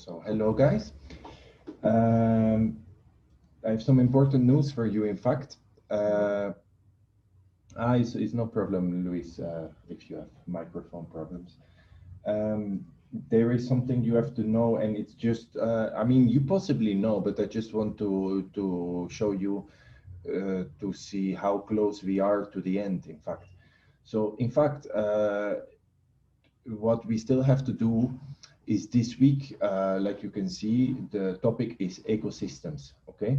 So hello guys. Um, I have some important news for you. In fact, uh, it's no problem, Luis, if you have microphone problems. Um, there is something you have to know, and it's just, I mean, you possibly know, but I just want to show you to see how close we are to the end. In fact, what we still have to do is this week, like you can see, the topic is ecosystems, okay?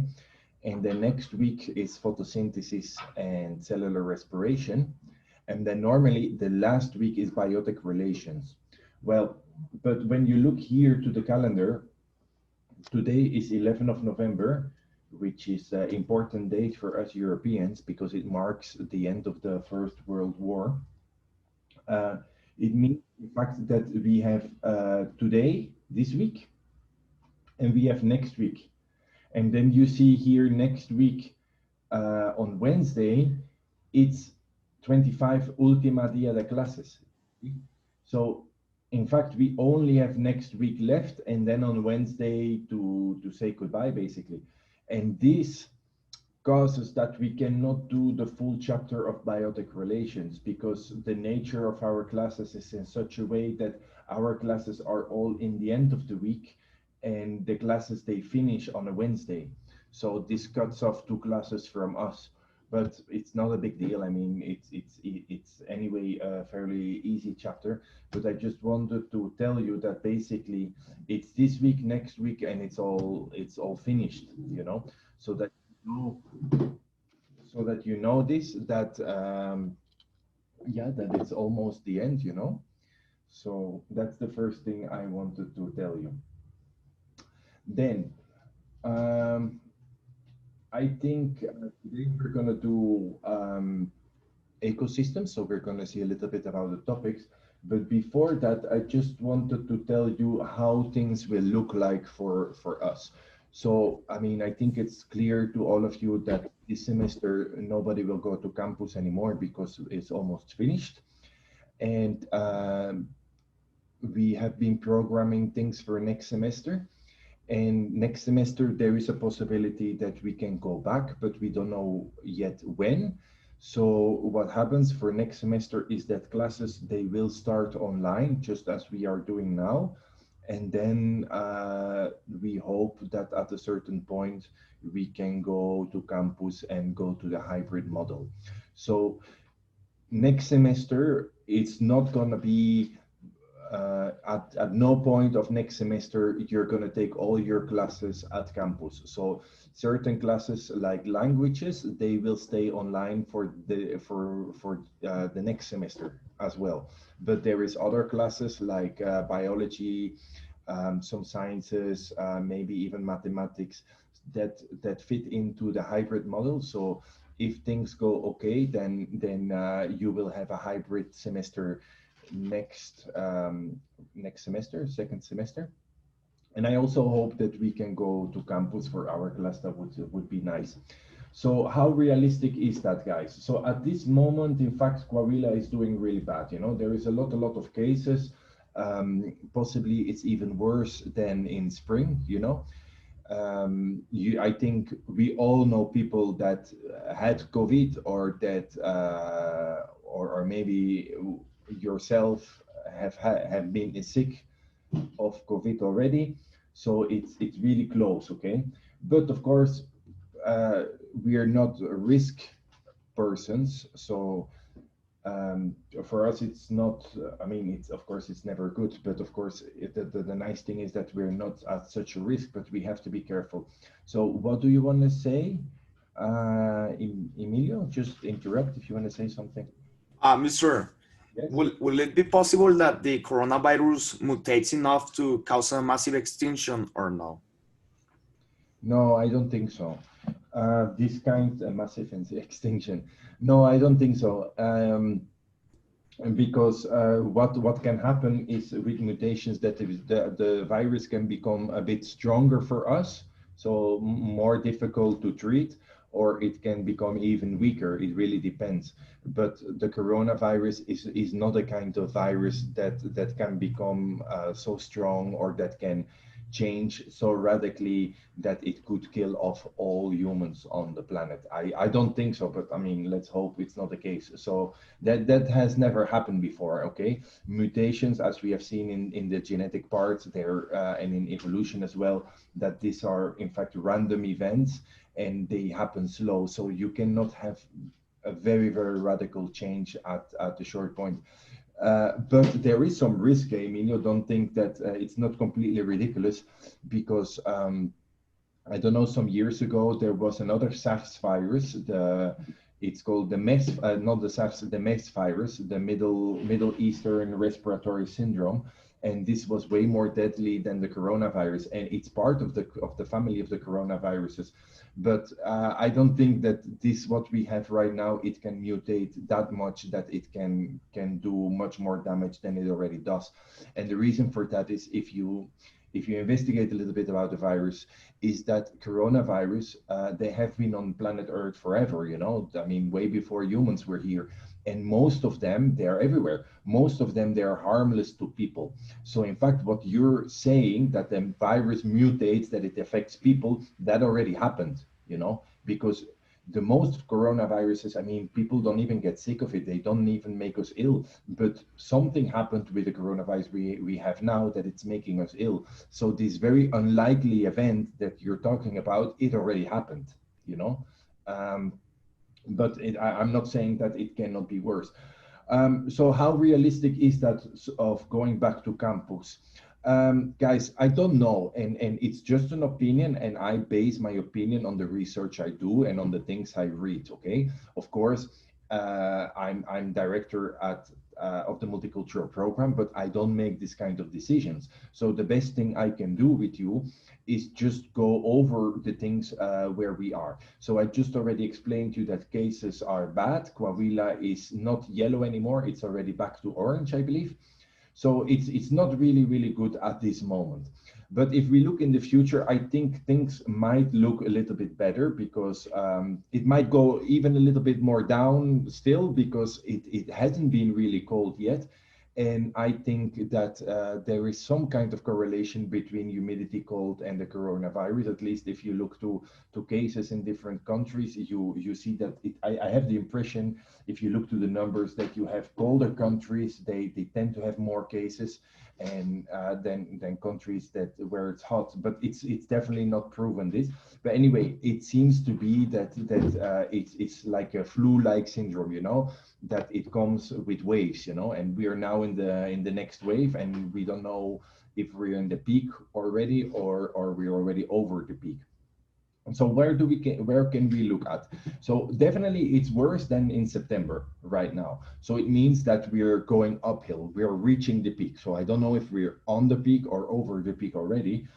And then next week is photosynthesis and cellular respiration. And then normally the last week is biotic relations. Well, but when you look here to the calendar, today is 11th of November, which is an important date for us Europeans because it marks the end of the First World War. Uh, it means, in fact, that we have today, this week, and we have next week. And then you see here next week on Wednesday, it's 25 Ultima Dia de Clases. So, in fact, we only have next week left, and then on Wednesday to say goodbye, basically. And this causes that we cannot do the full chapter of biotic relations because the nature of our classes is in such a way that our classes are all in the end of the week and the classes they finish on a Wednesday. So this cuts off two classes from us, but it's not a big deal. I mean, it's anyway a fairly easy chapter, but I just wanted to tell you that basically it's this week, next week, and it's all finished, so that know that you know this that yeah, that it's almost the end. So that's the first thing I wanted to tell you. Then um, I think today we're gonna do ecosystems, so we're gonna see a little bit about the topics. But before that, I just wanted to tell you how things will look like for us. So, I mean, I think it's clear to all of you that this semester nobody will go to campus anymore because it's almost finished. And we have been programming things for next semester. And next semester, there is a possibility that we can go back, but we don't know yet when. So what happens for next semester is that classes, they will start online, just as we are doing now. And then we hope that at a certain point, we can go to campus and go to the hybrid model. So next semester, it's not going to be at no point of next semester you're going to take all your classes at campus. So certain classes like languages, they will stay online for the next semester as well. But there is other classes like biology, some sciences, maybe even mathematics that fit into the hybrid model. So if things go okay, then you will have a hybrid semester next semester, second semester. And I also hope that we can go to campus for our class. That would be nice. So how realistic is that, guys? So at this moment, in fact, Coahuila is doing really bad. There is a lot of cases. Possibly it's even worse than in spring. I think we all know people that had COVID or that or maybe yourself have been sick of COVID already. So it's really close, okay? But of course, we are not risk persons, so for us it's not. I mean, it's of course it's never good, but of course the nice thing is that we're not at such a risk, but we have to be careful. So what do you want to say, Emilio? Just interrupt if you want to say something. Mr. Yes. Will it be possible that the coronavirus mutates enough to cause a massive extinction or no? No, I don't think so. This kind of massive extinction. No, I don't think so. Because what can happen is with mutations that the virus can become a bit stronger for us, so more difficult to treat, or it can become even weaker. It really depends. But the coronavirus is not a kind of virus that can become so strong or that can change so radically that it could kill off all humans on the planet. I don't think so, but I mean, let's hope it's not the case. So that has never happened before. Okay, mutations, as we have seen in the genetic parts there and in evolution as well, that these are in fact random events and they happen slow. So you cannot have a very, very radical change at a short point. But there is some risk. I mean, you don't think that it's not completely ridiculous, because I don't know, some years ago there was another SARS virus. It's called the MERS, not the SARS, the MERS virus, the Middle Eastern Respiratory Syndrome, and this was way more deadly than the coronavirus, and it's part of the family of the coronaviruses. But I don't think that this, what we have right now, it can mutate that much that it can do much more damage than it already does. And the reason for that is, if you investigate a little bit about the virus, is that coronavirus, they have been on planet Earth forever, you know, I mean, way before humans were here. And most of them, they are everywhere. Most of them, they are harmless to people. So in fact, what you're saying, that the virus mutates, that it affects people, that already happened, you know, because the most coronaviruses, I mean, people don't even get sick of it. They don't even make us ill. But something happened with the coronavirus we have now that it's making us ill. So this very unlikely event that you're talking about, it already happened, you know. But I'm not saying that it cannot be worse. So how realistic is that of going back to campus? Guys, I don't know, and it's just an opinion, and I base my opinion on the research I do and on the things I read. Okay, of course, I'm director at of the multicultural program, but I don't make this kind of decisions. So the best thing I can do with you is just go over the things where we are. So I just already explained to you that cases are bad. Coahuila is not yellow anymore. It's already back to orange, I believe. So it's not really good at this moment. But if we look in the future, I think things might look a little bit better, because it might go even a little bit more down still, because it hasn't been really cold yet. And I think that there is some kind of correlation between humidity, cold, and the coronavirus. At least if you look to cases in different countries, you see that I have the impression, if you look to the numbers, that you have colder countries, they tend to have more cases, and than countries that where it's hot. But it's definitely not proven this. But anyway, it seems to be that it's like a flu-like syndrome, you know, that it comes with waves, you know, and we are now in the next wave, and we don't know if we're in the peak already, or we're already over the peak. So where can we look at? So definitely it's worse than in September right now. So it means that we're going uphill. We're reaching the peak. So I don't know if we're on the peak or over the peak already.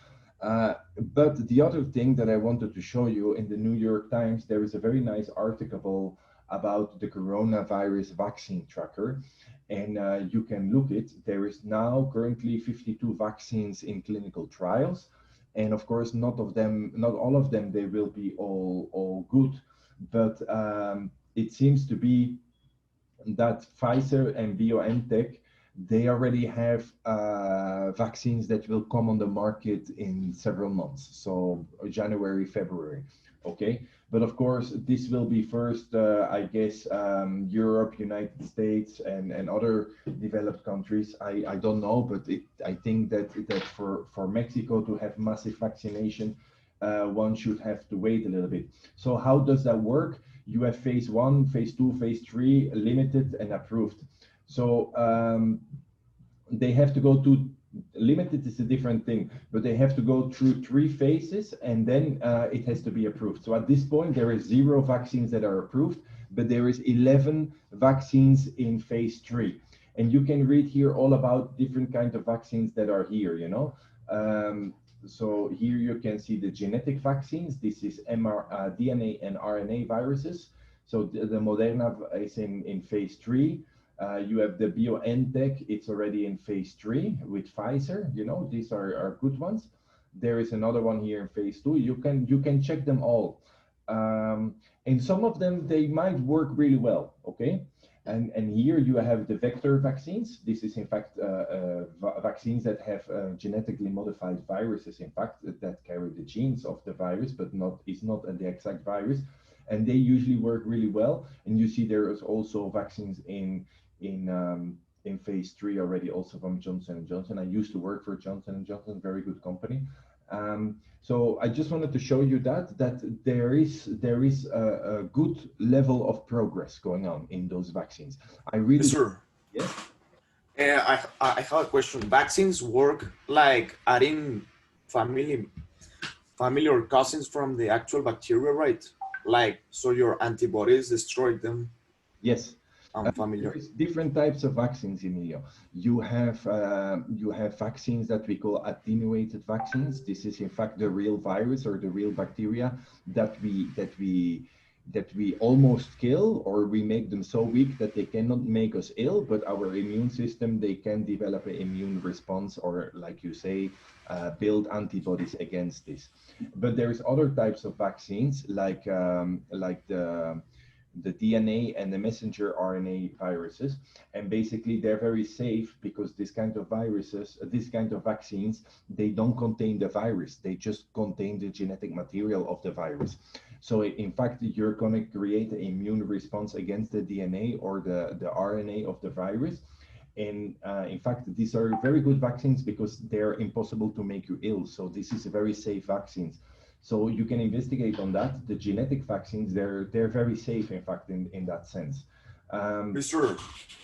But the other thing that I wanted to show you, in the New York Times, there is a very nice article about the coronavirus vaccine tracker. And you can look it. There is now currently 52 vaccines in clinical trials. And of course, not all of them, they will be all good. But it seems to be that Pfizer and BioNTech, they already have vaccines that will come on the market in several months, so January, February, okay? But of course, this will be first, I guess, Europe, United States, and other developed countries. I don't know, but I think that for Mexico to have massive vaccination, one should have to wait a little bit. So how does that work? You have phase 1, phase 2, phase 3, limited and approved. So they have to go to limited is a different thing, but they have to go through 3 phases, and then it has to be approved. So at this point, there is 0 vaccines that are approved, but there is 11 vaccines in phase 3. And you can read here all about different kinds of vaccines that are here, you know. So here you can see the genetic vaccines. This is DNA and RNA viruses. So the Moderna is in phase 3. You have the BioNTech, it's already in phase 3 with Pfizer. You know, these are good ones. There is another one here in phase 2. You can check them all. And some of them, they might work really well, okay? And here you have the vector vaccines. This is in fact vaccines that have genetically modified viruses, in fact, that carry the genes of the virus, but is not the exact virus. And they usually work really well. And you see there is also vaccines in phase 3 already, also from Johnson and Johnson. I used to work for Johnson and Johnson, very good company. So I just wanted to show you that there is a good level of progress going on in those vaccines. I Yes, really sir. yes. I have a question. Vaccines work like adding family family or cousins from the actual bacteria, right? Like, so your antibodies destroy them. Yes. I'm There familiar. is different types of vaccines, Emilio. You have vaccines that we call attenuated vaccines. This is in fact the real virus or the real bacteria that we almost kill, or we make them so weak that they cannot make us ill, but our immune system, they can develop an immune response, or like you say, build antibodies against this. But there's other types of vaccines like the DNA and the messenger RNA viruses. And basically, they're very safe because this kind of viruses, this kind of vaccines, they don't contain the virus. They just contain the genetic material of the virus. So in fact, you're going to create an immune response against the DNA or the RNA of the virus. And in fact, these are very good vaccines because they're impossible to make you ill. So this is a very safe vaccines. So you can investigate on that. The genetic vaccines, they're very safe, in fact, in that sense. Yes, sir.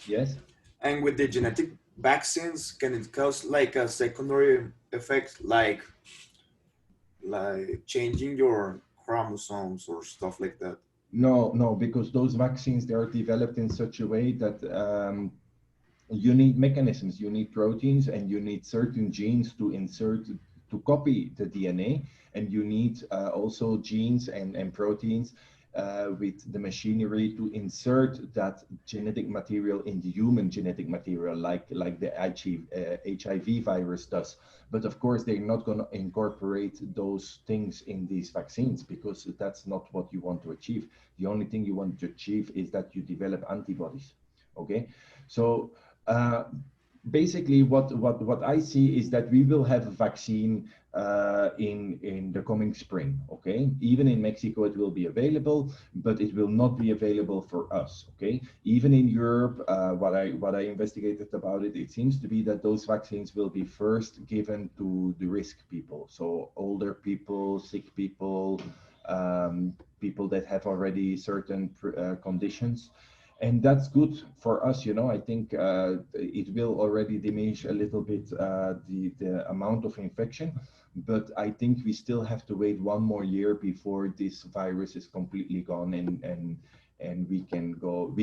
Yes. And with the genetic vaccines, can it cause like a secondary effect, like changing your chromosomes or stuff like that? No, no, because those vaccines, they are developed in such a way that you need mechanisms, you need proteins, and you need certain genes to insert to copy the DNA, and you need also genes and proteins with the machinery to insert that genetic material in the human genetic material, like the HIV virus does. But of course, they're not going to incorporate those things in these vaccines because that's not what you want to achieve. The only thing you want to achieve is that you develop antibodies. Okay, so uh, basically, what I see is that we will have a vaccine in the coming spring. Okay, even in Mexico it will be available, but it will not be available for us. Okay, even in Europe, what I investigated about it, it seems to be that those vaccines will be first given to the risk people, so older people, sick people, people that have already certain conditions. And that's good for us. I think it will already diminish a little bit the amount of infection, but I think we still have to wait one more year before this virus is completely gone, and we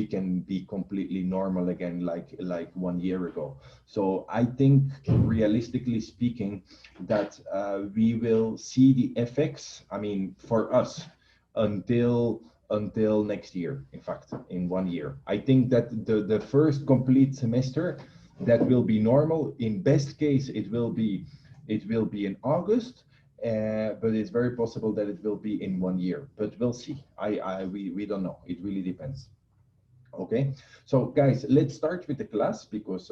can be completely normal again, like 1 year ago. So I think, realistically speaking, that we will see the effects, I mean, for us, until next year, in fact, in 1 year. I think that the first complete semester, that will be normal. In best case, it will be in August, but it's very possible that it will be in 1 year. But we'll see. We don't know. It really depends. Okay, so guys, let's start with the class because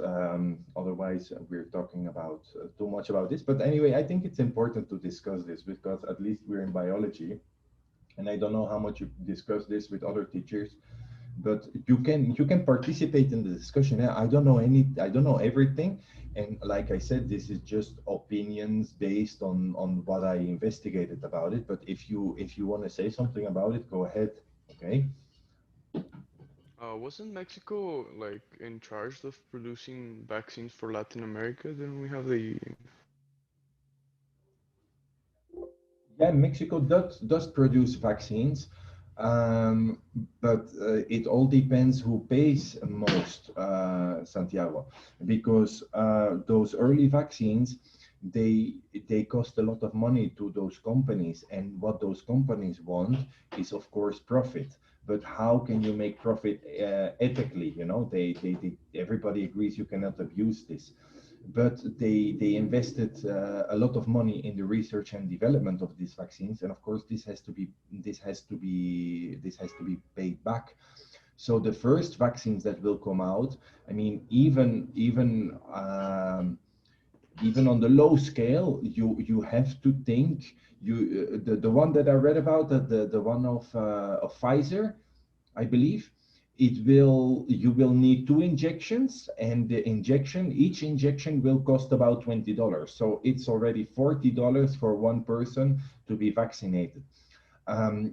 otherwise we're talking about too much about this. But anyway, I think it's important to discuss this because at least we're in biology, and I don't know how much you discuss this with other teachers, but you can participate in the discussion. I don't know everything, and like I said, this is just opinions based on what I investigated about it. But if you want to say something about it, go ahead. Okay. Wasn't Mexico like in charge of producing vaccines for Latin America? Then we have the Yeah, Mexico does produce vaccines, um, but it all depends who pays most, Santiago, because those early vaccines, they cost a lot of money to those companies, and what those companies want is, of course, profit. But how can you make profit ethically? Everybody agrees you cannot abuse this, but they invested a lot of money in the research and development of these vaccines, and of course this has to be paid back. So the first vaccines that will come out, I mean, even on the low scale, you have to think the one that I read about, the one of Pfizer, I believe, it will you will need two injections, and each injection will cost about $20. So it's already $40 for one person to be vaccinated.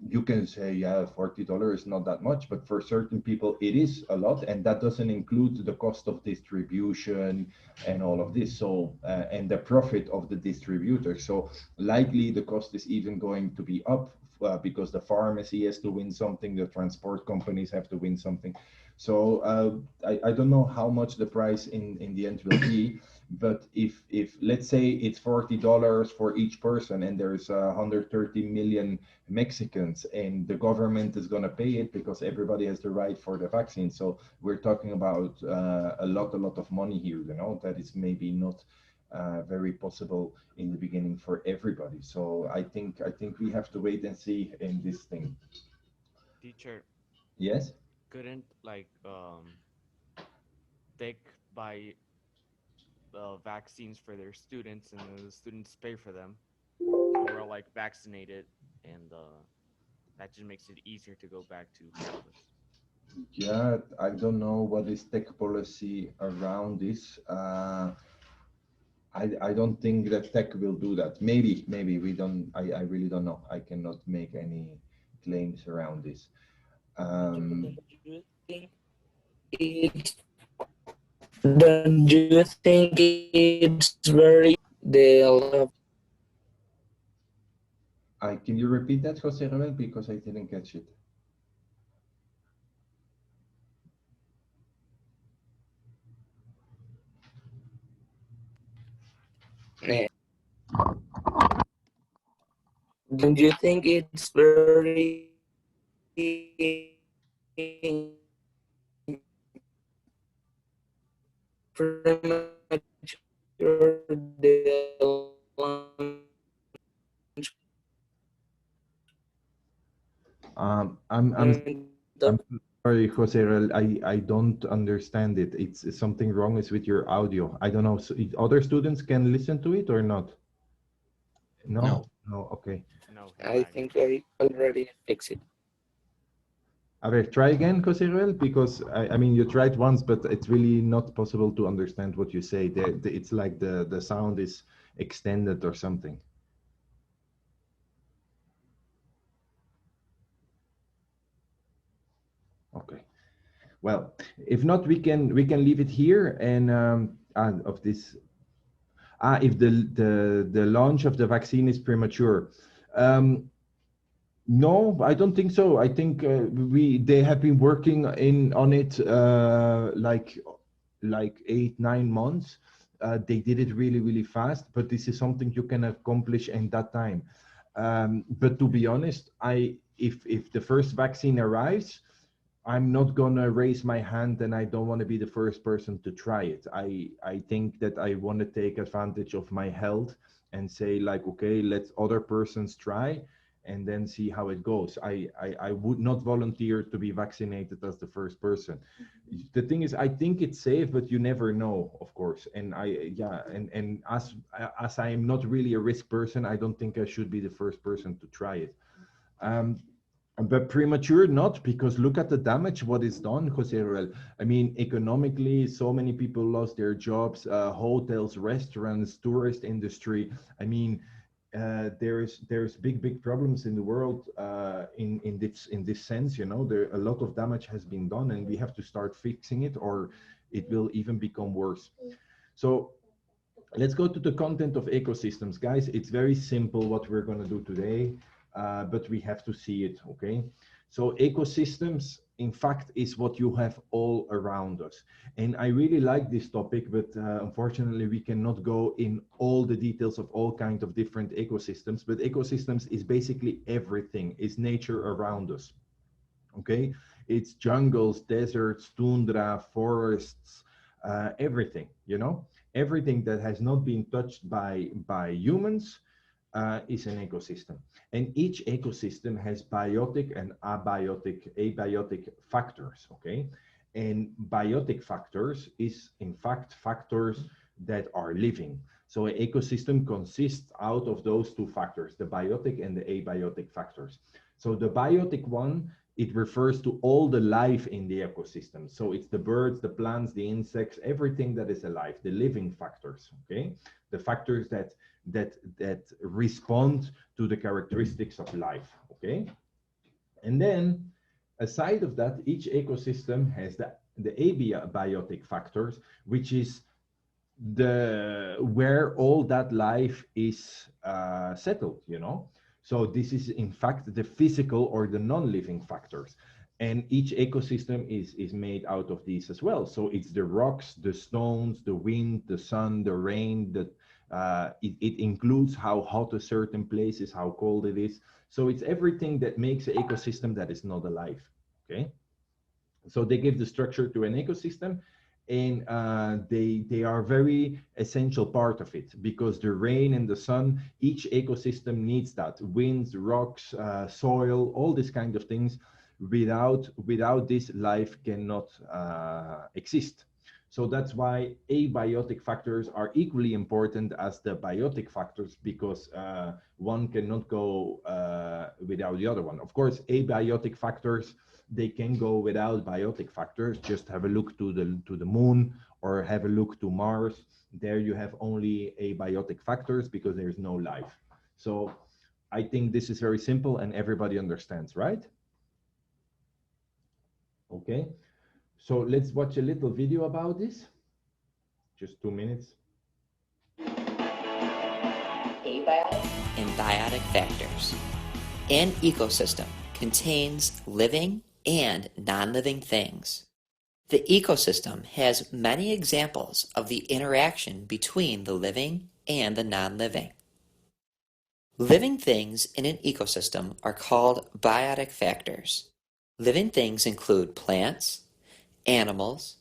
You can say, yeah, $40 is not that much, but for certain people it is a lot, and that doesn't include the cost of distribution and all of this. So and the profit of the distributor. So likely the cost is even going to be up, because the pharmacy has to win something, the transport companies have to win something. So I don't know how much the price in the end will be, but if let's say it's $40 for each person, and there's 130 million Mexicans, and the government is going to pay it because everybody has the right for the vaccine. So we're talking about a lot of money here, that is maybe not very possible in the beginning for everybody. So I think we have to wait and see in this thing. Teacher, Yes. couldn't like tech buy vaccines for their students and the students pay for them, so we're all like vaccinated, and that just makes it easier to go back to campus. Yeah, I don't know what is tech policy around this. I don't think that tech will do that. Maybe we don't. I really don't know. I cannot make any claims around this. Um, Don't you think it's very they'll have can you repeat that, Jose Rebel, because I didn't catch it. eh, don't you think it's very premature the launch I'm point I'm of sorry, Jose Rebel. I don't understand it. It's something wrong is with your audio. I don't know. So other students can listen to it or not? No. no? No. Okay. No, he I lagged. think I already fixed it. A ver, try again, Jose Rebel, because I mean you tried once, but it's really not possible to understand what you say. It's like the sound is extended or something. Okay. Well, if not, we can leave it here, and of this. If the launch of the vaccine is premature. Um, No, I don't think so. I think they have been working on it like 8 9 months. They did it really fast, but this is something you can accomplish in that time. But to be honest, if the first vaccine arrives, I'm not gonna raise my hand, and I don't want to be the first person to try it. I think that I want to take advantage of my health and say like, okay, let other persons try, and then see how it goes. I would not volunteer to be vaccinated as the first person. The thing is, I think it's safe, but you never know, of course. And as I am not really a risk person, I don't think I should be the first person to try it. Um, but premature, not, because look at the damage what is done, Jose Ruel. I mean, economically, so many people lost their jobs, hotels, restaurants, tourist industry. I mean, there's big problems in the world in this sense. There a lot of damage has been done, and we have to start fixing it, or it will even become worse. So let's go to the content of ecosystems, guys. It's very simple what we're going to do today, but we have to see it, okay? So ecosystems, in fact, is what you have all around us. And I really like this topic, but unfortunately, we cannot go in all the details of all kinds of different ecosystems, but ecosystems is basically everything, is nature around us, okay? It's jungles, deserts, tundra, forests, everything, everything that has not been touched by humans, is an ecosystem. And each ecosystem has biotic and abiotic factors, okay? And biotic factors is in fact factors that are living. So an ecosystem consists out of those two factors, the biotic and the abiotic factors. So the biotic one, it refers to all the life in the ecosystem. So it's the birds, the plants, the insects, everything that is alive, the living factors, okay? The factors that respond to the characteristics of life, okay? And then aside of that, each ecosystem has the abiotic factors, which is where all that life is settled, you know. So this is in fact the physical or the non-living factors, and each ecosystem is made out of these as well. So it's the rocks, the stones, the wind, the sun, the rain. It includes how hot a certain place is, how cold it is. So it's everything that makes an ecosystem that is not alive. Okay. So they give the structure to an ecosystem, and they are very essential part of it, because the rain and the sun, each ecosystem needs that. Winds, rocks, soil, all these kind of things. Without this, life cannot exist. So that's why abiotic factors are equally important as the biotic factors, because one cannot go without the other one. Of course, abiotic factors, they can go without biotic factors. Just have a look to the moon, or have a look to Mars. There you have only abiotic factors because there's no life. So I think this is very simple and everybody understands, right? Okay, so let's watch a little video about this. Just 2 minutes. Abiotic and biotic factors. An ecosystem contains living and non-living things. The ecosystem has many examples of the interaction between the living and the non-living. Living things in an ecosystem are called biotic factors. Living things include plants, animals,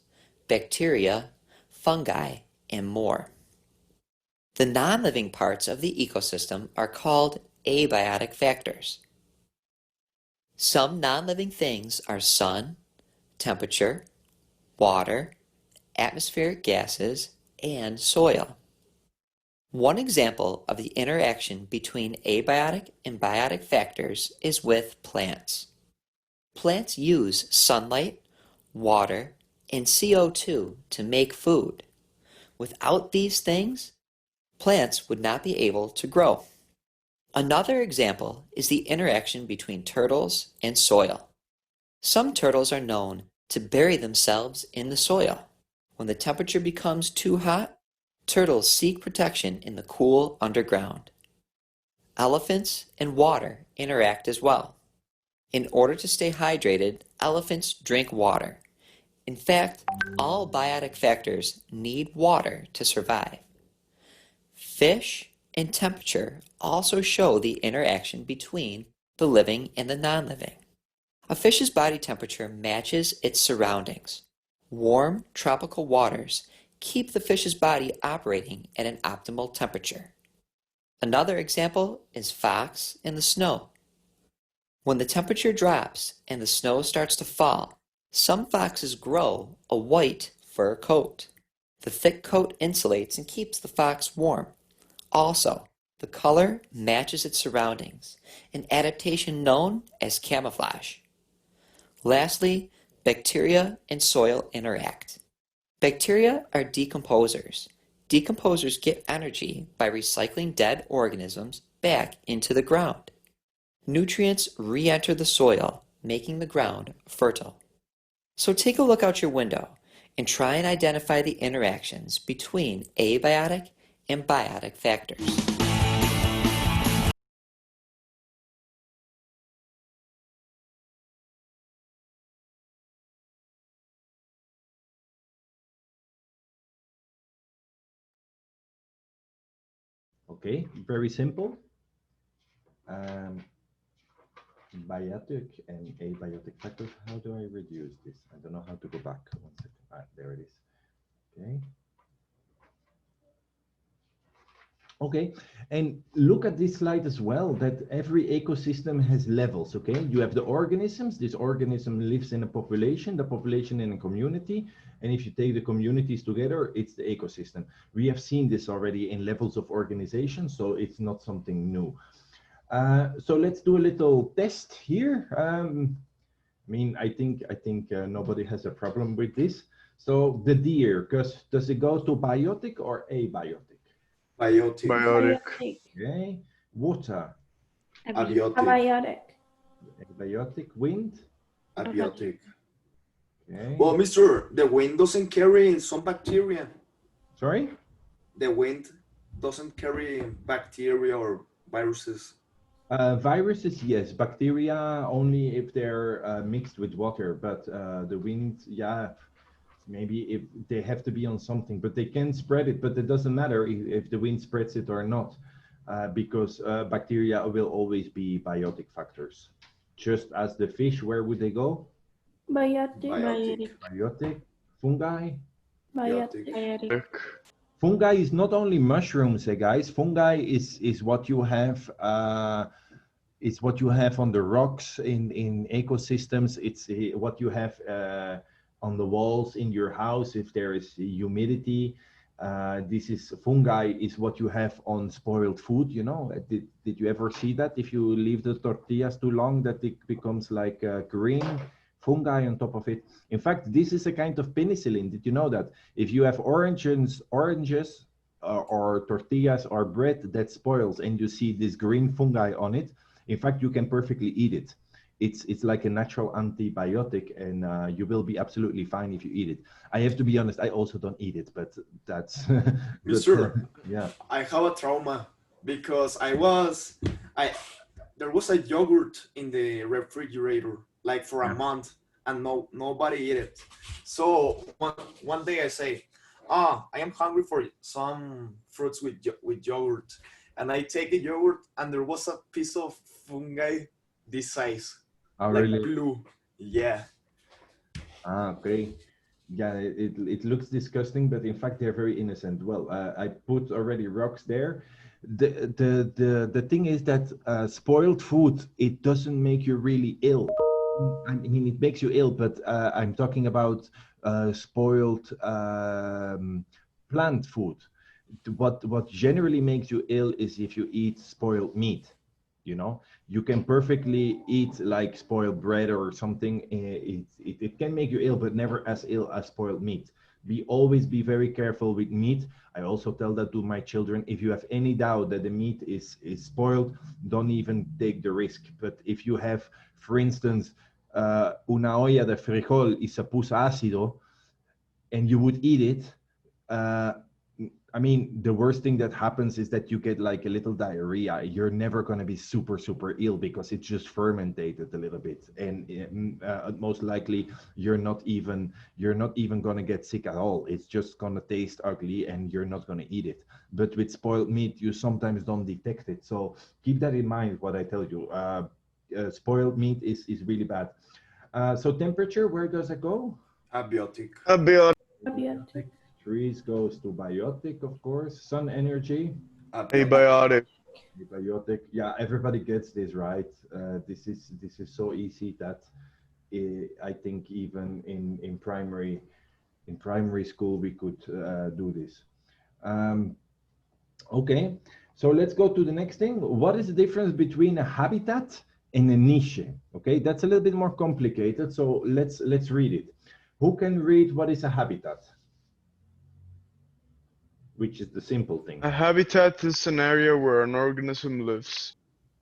bacteria, fungi, and more. The non-living parts of the ecosystem are called abiotic factors. Some non-living things are sun, temperature, water, atmospheric gases, and soil. One example of the interaction between abiotic and biotic factors is with plants. Plants use sunlight, water, and CO2 to make food. Without these things, plants would not be able to grow. Another example is the interaction between turtles and soil. Some turtles are known to bury themselves in the soil. When the temperature becomes too hot, turtles seek protection in the cool underground. Elephants and water interact as well. In order to stay hydrated, elephants drink water. In fact, all biotic factors need water to survive. Fish and temperature also show the interaction between the living and the non-living. A fish's body temperature matches its surroundings. Warm, tropical waters keep the fish's body operating at an optimal temperature. Another example is fox in the snow. When the temperature drops and the snow starts to fall, some foxes grow a white fur coat. The thick coat insulates and keeps the fox warm. Also, the color matches its surroundings, an adaptation known as camouflage. Lastly, bacteria and soil interact. Bacteria are decomposers. Decomposers get energy by recycling dead organisms back into the ground. Nutrients re-enter the soil, making the ground fertile. So take a look out your window and try and identify the interactions between abiotic and biotic factors. Okay, very simple. Biotic and abiotic factors. How do I reduce this? I don't know how to go back. 1 second. There it is. Okay. Okay, and look at this slide as well, that every ecosystem has levels, okay? You have the organisms, this organism lives in a population, the population in a community, and if you take the communities together, it's the ecosystem. We have seen this already in levels of organization, so it's not something new. So let's do a little test here. I mean, I think nobody has a problem with this. So the deer, does it go to biotic or abiotic? Biotic. Biotic. Okay, water, Abiotic. Abiotic. abiotic, wind. Abiotic. Okay. Well, Mister, the wind doesn't carry some bacteria. Sorry? The wind doesn't carry bacteria or viruses. Viruses, yes. Bacteria only if they're mixed with water, but the wind, yeah, maybe if they have to be on something, but they can spread it, but it doesn't matter if the wind spreads it or not, because bacteria will always be biotic factors. Just as the fish, where would they go? Biotic. Biotic. Biotic. Fungi. Biotic. Fungi is not only mushrooms, guys. Fungi is what you have. It's what you have on the rocks in ecosystems. It's what you have on the walls in your house if there is humidity. This is fungi is what you have on spoiled food. You know, did you ever see that? If you leave the tortillas too long, that it becomes like green fungi on top of it. In fact, this is a kind of penicillin. Did you know that? If you have oranges or tortillas or bread that spoils and you see this green fungi on it, in fact, you can perfectly eat it. It's like a natural antibiotic, and you will be absolutely fine if you eat it. I have to be honest, I also don't eat it, but that's Mister, yeah. I have a trauma because there was a yogurt in the refrigerator like for a month and nobody ate it. So one day I say, I am hungry for some fruits with yogurt, and I take a yogurt and there was a piece of fungi this size, like really? blue. Yeah. Okay. Yeah, it looks disgusting, but in fact they're very innocent. Well, I put already rocks there. The thing is that spoiled food, it doesn't make you really ill. I mean, it makes you ill, but I'm talking about spoiled plant food. What generally makes you ill is if you eat spoiled meat. You know, you can perfectly eat like spoiled bread or something. It can make you ill, but never as ill as spoiled meat. Always be very careful with meat. I also tell that to my children. If you have any doubt that the meat is spoiled, don't even take the risk. But if you have, for instance, una olla de frijol y se puso ácido, and you would eat it, I mean, the worst thing that happens is that you get like a little diarrhea. You're never going to be super ill because it's just fermented a little bit, and most likely you're not even going to get sick at all. It's just going to taste ugly, and you're not going to eat it. But with spoiled meat, you sometimes don't detect it. So keep that in mind. What I tell you, spoiled meat is really bad. So temperature, where does it go? Abiotic. Abiotic. Trees goes to biotic, of course. Sun energy. Abiotic. Abiotic. Yeah, everybody gets this right. This is so easy that I think even in primary school we could do this. Okay, so let's go to the next thing. What is the difference between a habitat and a niche? Okay, that's a little bit more complicated. So let's read it. Who can read what is a habitat? Which is the simple thing. A habitat is an area where an organism lives.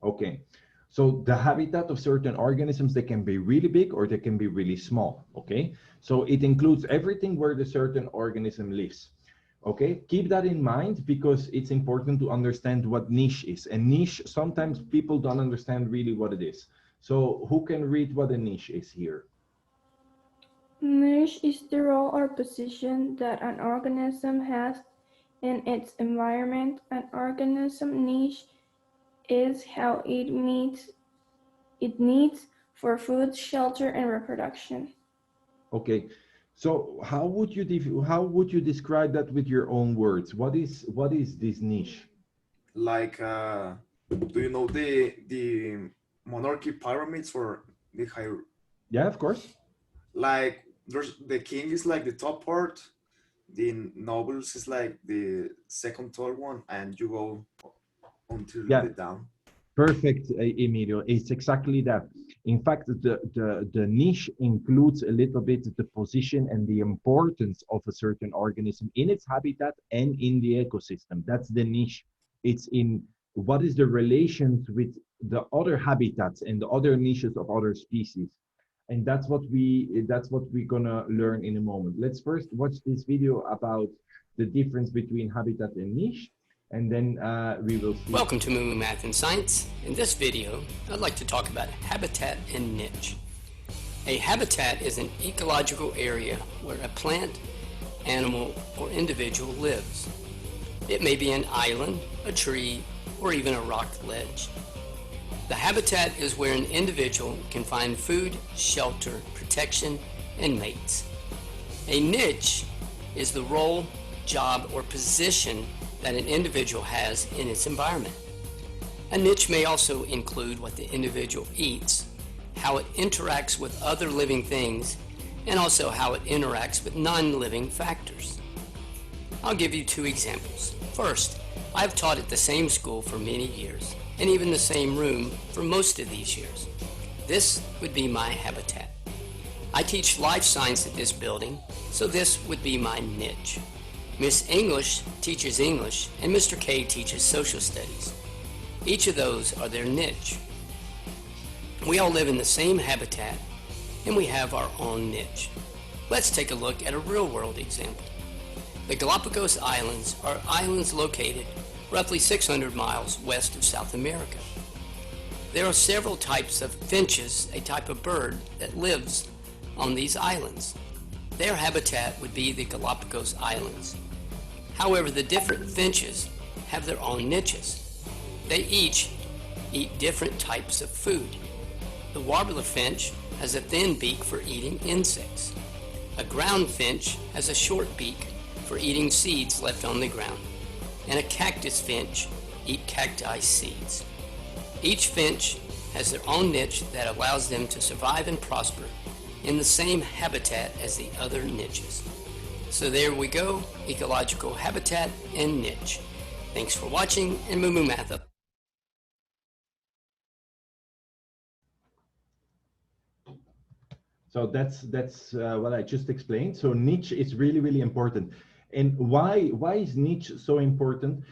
Okay, so the habitat of certain organisms, they can be really big or they can be really small. Okay, so it includes everything where the certain organism lives. Okay, keep that in mind because it's important to understand what niche is. And niche, sometimes people don't understand really what it is. So who can read what a niche is here? Niche is the role or position that an organism has in its environment. An organism niche is how it needs for food, shelter, and reproduction. Okay, so how would you describe that with your own words? What is this niche? Like, do you know the monarchy pyramids for the high? Yeah, of course. Like, there's the king is like the top part, the nobles is like the second tall one, and you go until Yeah, the down. perfect, Emilio. It's exactly that. In fact, the niche includes a little bit the position and the importance of a certain organism in its habitat and in the ecosystem. That's the niche. It's in what is the relations with the other habitats and the other niches of other species. And that's what we're gonna learn in a moment. Let's first watch this video about the difference between habitat and niche, and then we will see. Welcome to Moo Math and Science. In this video, I'd like to talk about habitat and niche. A habitat is an ecological area where a plant, animal, or individual lives. It may be an island, a tree, or even a rock ledge. The habitat is where an individual can find food, shelter, protection, and mates. A niche is the role, job, or position that an individual has in its environment. A niche may also include what the individual eats, how it interacts with other living things, and also how it interacts with non-living factors. I'll give you two examples. First, I've taught at the same school for many years, and even the same room for most of these years. This would be my habitat. I teach life science at this building, so this would be my niche. Miss English teaches English, and Mr. K teaches social studies. Each of those are their niche. We all live in the same habitat, and we have our own niche. Let's take a look at a real-world example. The Galapagos Islands are islands located roughly 600 miles west of South America. There are several types of finches, a type of bird that lives on these islands. Their habitat would be the Galapagos Islands. However, the different finches have their own niches. They each eat different types of food. The warbler finch has a thin beak for eating insects. A ground finch has a short beak for eating seeds left on the ground. And a cactus finch eat cacti seeds. Each finch has their own niche that allows them to survive and prosper in the same habitat as the other niches. So there we go, ecological habitat and niche. Thanks for watching, and Moo Moo Math up. So that's what I just explained. So niche is really important. And why is niche so important?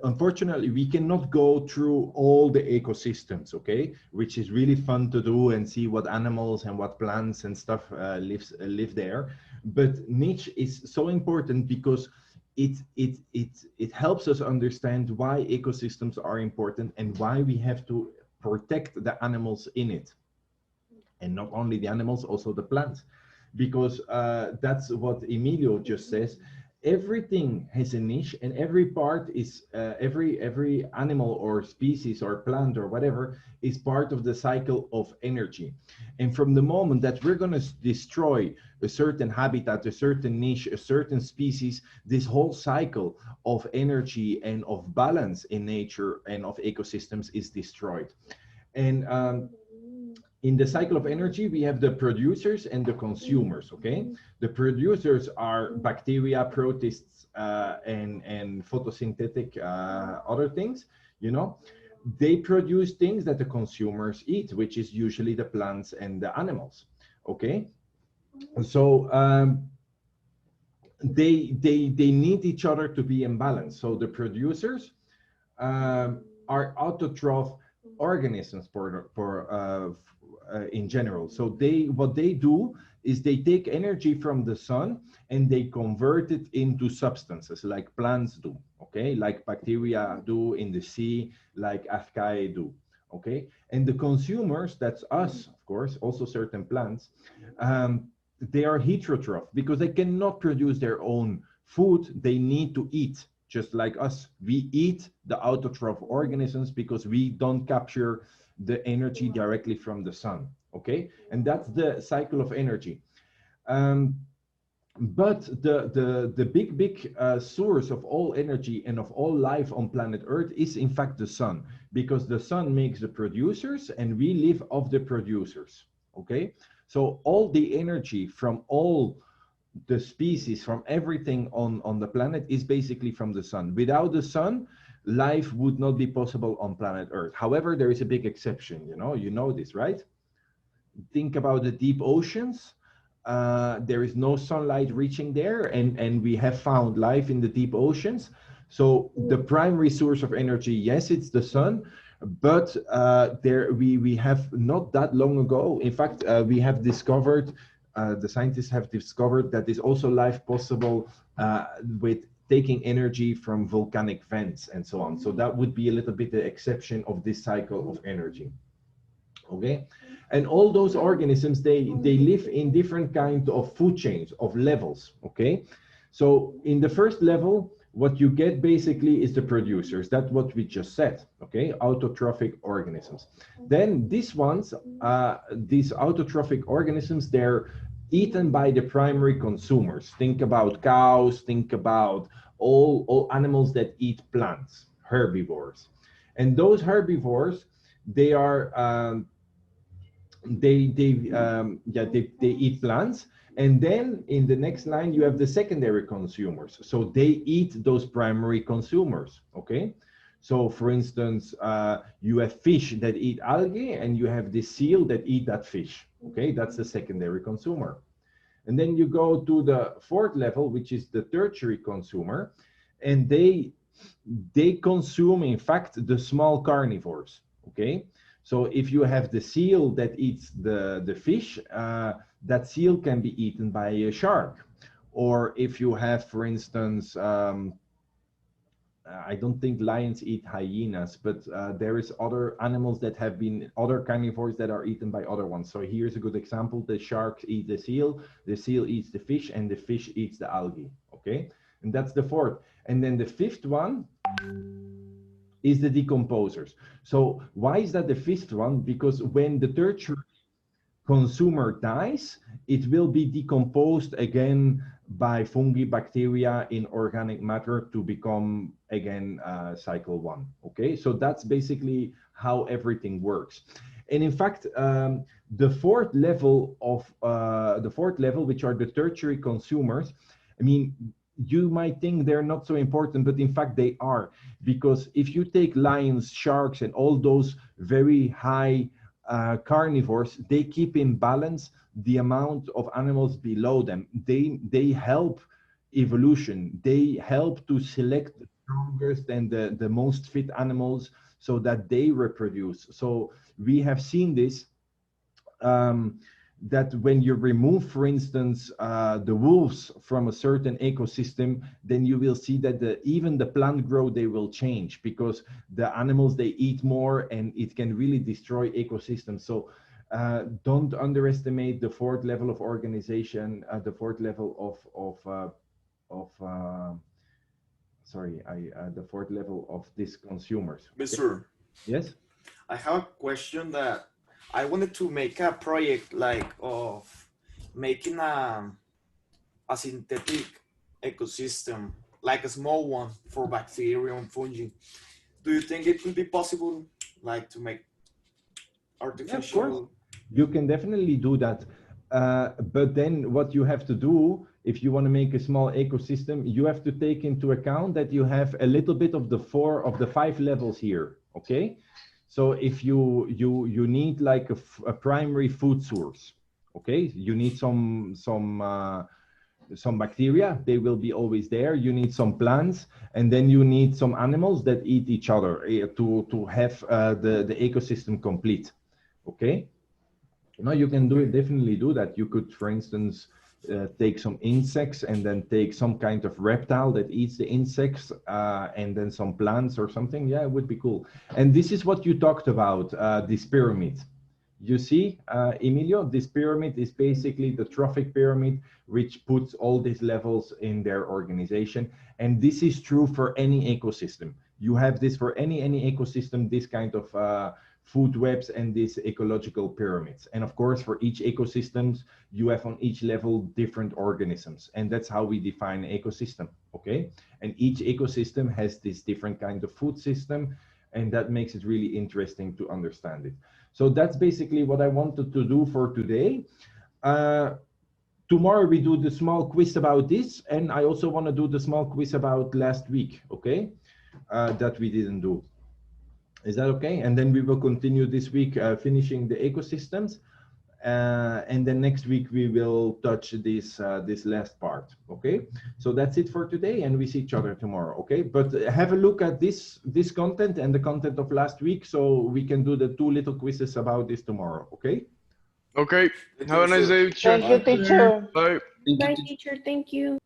Unfortunately, we cannot go through all the ecosystems, okay? Which is really fun to do and see what animals and what plants and stuff live there. But niche is so important because it helps us understand why ecosystems are important and why we have to protect the animals in it. And not only the animals, also the plants, because that's what Emilio just says. Everything has a niche, and every part is every animal or species or plant or whatever is part of the cycle of energy. And from the moment that we're going to destroy a certain habitat, a certain niche, a certain species, this whole cycle of energy and of balance in nature and of ecosystems is destroyed. And in the cycle of energy, we have the producers and the consumers, okay? The producers are bacteria, protists, and photosynthetic other things, you know? They produce things that the consumers eat, which is usually the plants and the animals, okay? So they need each other to be in balance. So the producers are autotroph organisms in general. So what they do is they take energy from the sun and they convert it into substances like plants do, okay? Like bacteria do in the sea, like archaea do, okay? And the consumers, that's us, of course, also certain plants, they are heterotroph because they cannot produce their own food. They need to eat, just like us. We eat the autotroph organisms because we don't capture the energy directly from the sun, okay? And that's the cycle of energy. But the big source of all energy and of all life on planet Earth is in fact the sun, because the sun makes the producers and we live off the producers. Okay, so all the energy from all the species, from everything on the planet, is basically from the sun. Without the sun, life would not be possible on planet Earth. However, there is a big exception. You know this, right? Think about the deep oceans. There is no sunlight reaching there, and we have found life in the deep oceans. So the primary source of energy, yes, it's the sun, but there we have not that long ago. In fact, we have discovered, the scientists have discovered that there's also life possible with taking energy from volcanic vents and so on. So that would be a little bit the exception of this cycle of energy. Okay, and all those organisms, they live in different kinds of food chains, of levels. Okay, so in the first level, what you get basically is the producers. That's what we just said. Okay, autotrophic organisms. Then these ones, these autotrophic organisms, they're eaten by the primary consumers. Think about cows, think about all animals that eat plants, herbivores. And those herbivores, they are they eat plants, and then in the next line you have the secondary consumers, so they eat those primary consumers. Okay, so for instance, you have fish that eat algae, and you have the seal that eat that fish. Okay, that's the secondary consumer. And then you go to the fourth level, which is the tertiary consumer, and they consume in fact the small carnivores. Okay, so if you have the seal that eats the fish, that seal can be eaten by a shark. Or if you have, for instance, I don't think lions eat hyenas, but there is other animals that have been, other carnivores that are eaten by other ones. So here's a good example. The sharks eat the seal eats the fish, and the fish eats the algae. Okay, and that's the fourth. And then the fifth one is the decomposers. So why is that the fifth one? Because when the tertiary consumer dies, it will be decomposed again by fungi, bacteria in organic matter to become again cycle one. Okay, so that's basically how everything works. And in fact, the fourth level, which are the tertiary consumers, I mean, you might think they're not so important, but in fact they are, because if you take lions, sharks, and all those very high carnivores, they keep in balance the amount of animals below them. They help evolution. They help to select the strongest and the most fit animals so that they reproduce. So we have seen this, that when you remove, for instance, the wolves from a certain ecosystem, then you will see that even the plant growth, they will change, because the animals, they eat more, and it can really destroy ecosystems. So don't underestimate the fourth level of organization, the fourth level the fourth level of these consumers. Mr. Yes? I have a question that I wanted to make a project like of making a synthetic ecosystem, like a small one for bacteria and fungi. Do you think it could be possible, like to make artificial? Yeah, of course. You can definitely do that. But then what you have to do, if you want to make a small ecosystem, you have to take into account that you have a little bit of the 5 levels here. Okay. So if you need like a primary food source, okay, you need some bacteria, they will be always there. You need some plants, and then you need some animals that eat each other to have the ecosystem complete. Okay, now you can definitely do that. You could, for instance, take some insects and then take some kind of reptile that eats the insects, and then some plants or something. Yeah, it would be cool. And this is what you talked about, this pyramid. You see, Emilio, this pyramid is basically the trophic pyramid, which puts all these levels in their organization. And this is true for any ecosystem. You have this for any ecosystem, this kind of food webs and these ecological pyramids. And of course, for each ecosystems, you have on each level different organisms. And that's how we define ecosystem, okay? And each ecosystem has this different kind of food system, and that makes it really interesting to understand it. So that's basically what I wanted to do for today. Tomorrow we do the small quiz about this, and I also want to do the small quiz about last week, okay? That we didn't do. Is that okay? And then we will continue this week finishing the ecosystems, and then next week we will touch this this last part, okay? So that's it for today, and we see each other tomorrow, okay? But have a look at this content and the content of last week, so we can do the 2 little quizzes about this tomorrow, okay? Okay. Have a nice day, teacher. Thank you, teacher. Bye. Bye, teacher. Thank you.